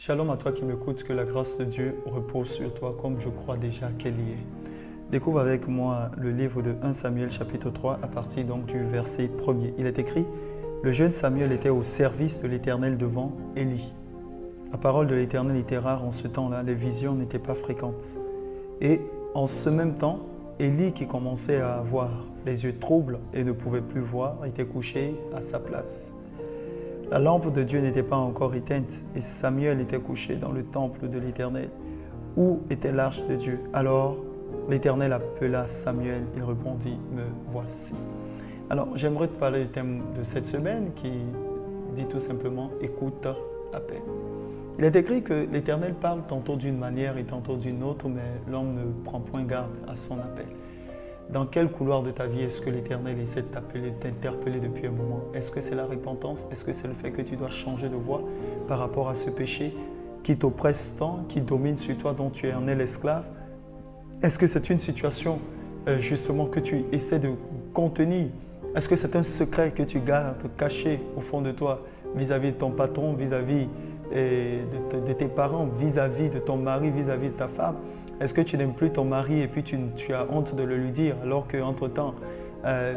Shalom à toi qui m'écoutes, que la grâce de Dieu repose sur toi comme je crois déjà qu'elle y est. Découvre avec moi le livre de 1 Samuel chapitre 3 à partir donc du verset 1er. Il est écrit « Le jeune Samuel était au service de l'Éternel devant Élie. » La parole de l'Éternel était rare en ce temps-là, les visions n'étaient pas fréquentes. Et en ce même temps, Élie qui commençait à avoir les yeux troubles et ne pouvait plus voir, était couché à sa place. La lampe de Dieu n'était pas encore éteinte et Samuel était couché dans le temple de l'Éternel. Où était l'arche de Dieu? Alors l'Éternel appela Samuel, il répondit, me voici. Alors j'aimerais te parler du thème de cette semaine qui dit tout simplement, écoute appel. Il est écrit que l'Éternel parle tantôt d'une manière et tantôt d'une autre, mais l'homme ne prend point garde à son appel. Dans quel couloir de ta vie est-ce que l'Éternel essaie de t'appeler, de t'interpeller depuis un moment? Est-ce que c'est la repentance? Est-ce que c'est le fait que tu dois changer de voie par rapport à ce péché qui t'oppresse tant, qui domine sur toi, dont tu en es l'esclave? Est-ce que c'est une situation justement que tu essaies de contenir? Est-ce que c'est un secret que tu gardes caché au fond de toi vis-à-vis de ton patron, vis-à-vis de tes parents, vis-à-vis de ton mari, vis-à-vis de ta femme? Est-ce que tu n'aimes plus ton mari et puis tu as honte de le lui dire alors qu'entre-temps,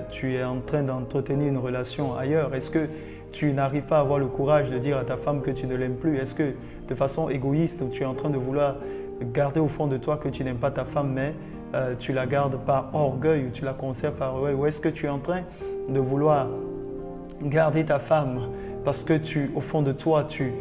tu es en train d'entretenir une relation ailleurs? Est-ce que tu n'arrives pas à avoir le courage de dire à ta femme que tu ne l'aimes plus? Est-ce que de façon égoïste, tu es en train de vouloir garder au fond de toi que tu n'aimes pas ta femme, mais tu la gardes par orgueil ou tu la conserves par orgueil? Ou est-ce que tu es en train de vouloir garder ta femme parce que au fond de toi, tu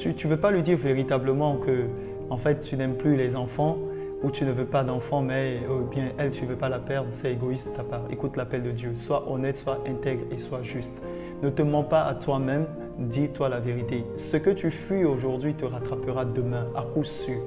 ne veux pas lui dire véritablement que en fait, tu n'aimes plus les enfants, ou tu ne veux pas d'enfant, mais bien elle, tu ne veux pas la perdre, c'est égoïste de ta part. Écoute l'appel de Dieu, sois honnête, sois intègre et sois juste. Ne te mens pas à toi-même, dis-toi la vérité. Ce que tu fuis aujourd'hui te rattrapera demain, à coup sûr.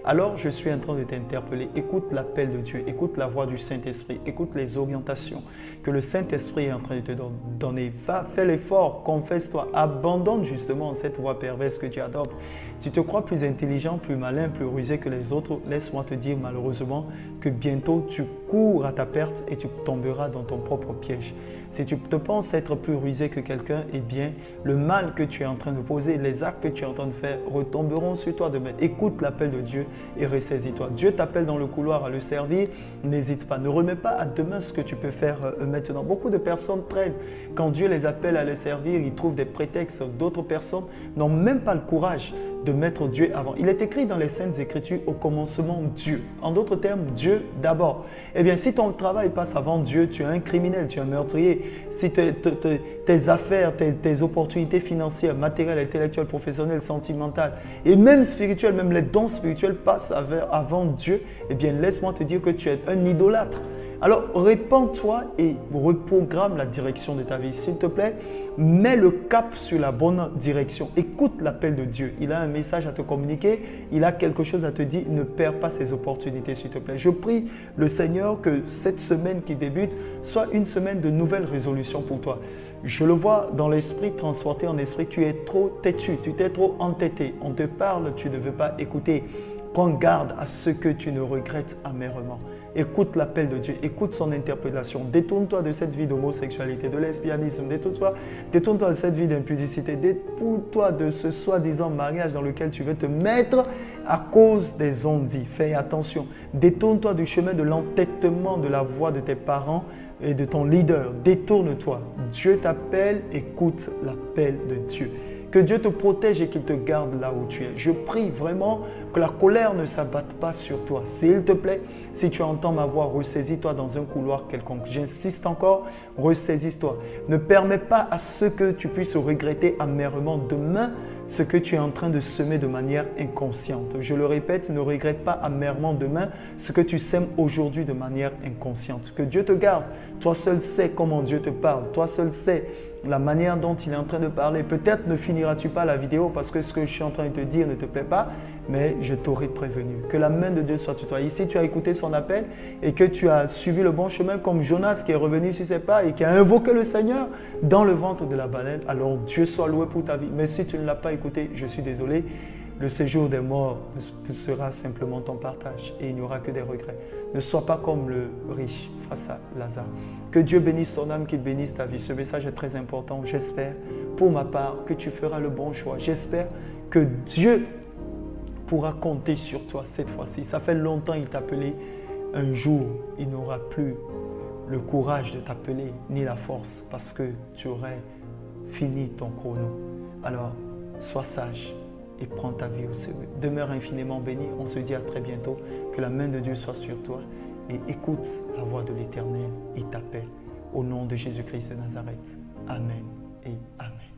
Alors, je suis en train de t'interpeller. Écoute l'appel de Dieu, écoute la voix du Saint-Esprit, écoute les orientations que le Saint-Esprit est en train de te donner. Va, fais l'effort, confesse-toi, abandonne justement cette voie perverse que tu adoptes. Tu te crois plus intelligent, plus malin, plus rusé que les autres. Laisse-moi te dire malheureusement que bientôt tu cours à ta perte et tu tomberas dans ton propre piège. Si tu te penses être plus rusé que quelqu'un, eh bien, le mal que tu es en train de poser, les actes que tu es en train de faire retomberont sur toi demain. Écoute l'appel de Dieu et ressaisis-toi. Dieu t'appelle dans le couloir à le servir, n'hésite pas. Ne remets pas à demain ce que tu peux faire maintenant. Beaucoup de personnes traînent. Quand Dieu les appelle à le servir, ils trouvent des prétextes. D'autres personnes n'ont même pas le courage de mettre Dieu avant. Il est écrit dans les Saintes Écritures, au commencement Dieu. En d'autres termes, Dieu d'abord. Eh bien, si ton travail passe avant Dieu, tu es un criminel, tu es un meurtrier. Si tes affaires, tes opportunités financières, matérielles, intellectuelles, professionnelles, sentimentales et même spirituelles, même les dons spirituels passent avant Dieu, eh bien, laisse-moi te dire que tu es un idolâtre. Alors, répands-toi et reprogramme la direction de ta vie. S'il te plaît, mets le cap sur la bonne direction. Écoute l'appel de Dieu. Il a un message à te communiquer. Il a quelque chose à te dire. Ne perds pas ces opportunités, s'il te plaît. Je prie le Seigneur que cette semaine qui débute soit une semaine de nouvelles résolutions pour toi. Je le vois dans l'esprit, transporté en esprit. Tu es trop têtu, tu t'es trop entêté. On te parle, tu ne veux pas écouter. Prends garde à ce que tu ne regrettes amèrement. Écoute l'appel de Dieu, écoute son interpellation. Détourne-toi de cette vie d'homosexualité, de lesbianisme. Détourne-toi de cette vie d'impudicité. Détourne-toi de ce soi-disant mariage dans lequel tu veux te mettre à cause des on-dit. Fais attention. Détourne-toi du chemin de l'entêtement de la voix de tes parents et de ton leader. Détourne-toi. Dieu t'appelle, écoute l'appel de Dieu. Que Dieu te protège et qu'il te garde là où tu es. Je prie vraiment que la colère ne s'abatte pas sur toi. S'il te plaît, si tu entends ma voix, ressaisis-toi dans un couloir quelconque. J'insiste encore, ressaisis-toi. Ne permets pas à ce que tu puisses regretter amèrement demain ce que tu es en train de semer de manière inconsciente. Je le répète, ne regrette pas amèrement demain ce que tu sèmes aujourd'hui de manière inconsciente. Que Dieu te garde. Toi seul sais comment Dieu te parle. Toi seul sais la manière dont il est en train de parler. Peut-être ne finiras-tu pas la vidéo parce que ce que je suis en train de te dire ne te plaît pas, mais je t'aurai prévenu. Que la main de Dieu soit sur toi. Ici, tu as écouté son appel et que tu as suivi le bon chemin comme Jonas qui est revenu sur ses pas et qui a invoqué le Seigneur dans le ventre de la baleine. Alors Dieu soit loué pour ta vie. Mais si tu ne l'as pas écouté, je suis désolé. Le séjour des morts sera simplement ton partage et il n'y aura que des regrets. Ne sois pas comme le riche face à Lazare. Que Dieu bénisse ton âme, qu'il bénisse ta vie. Ce message est très important. J'espère, pour ma part, que tu feras le bon choix. J'espère que Dieu pourra compter sur toi cette fois-ci. Ça fait longtemps qu'il t'a appelé. Un jour, il n'aura plus le courage de t'appeler, ni la force, parce que tu aurais fini ton chrono. Alors, sois sage et prends ta vie au sérieux. Demeure infiniment béni. On se dit à très bientôt. Que la main de Dieu soit sur toi et écoute la voix de l'Éternel. Il t'appelle. Au nom de Jésus-Christ de Nazareth. Amen et Amen.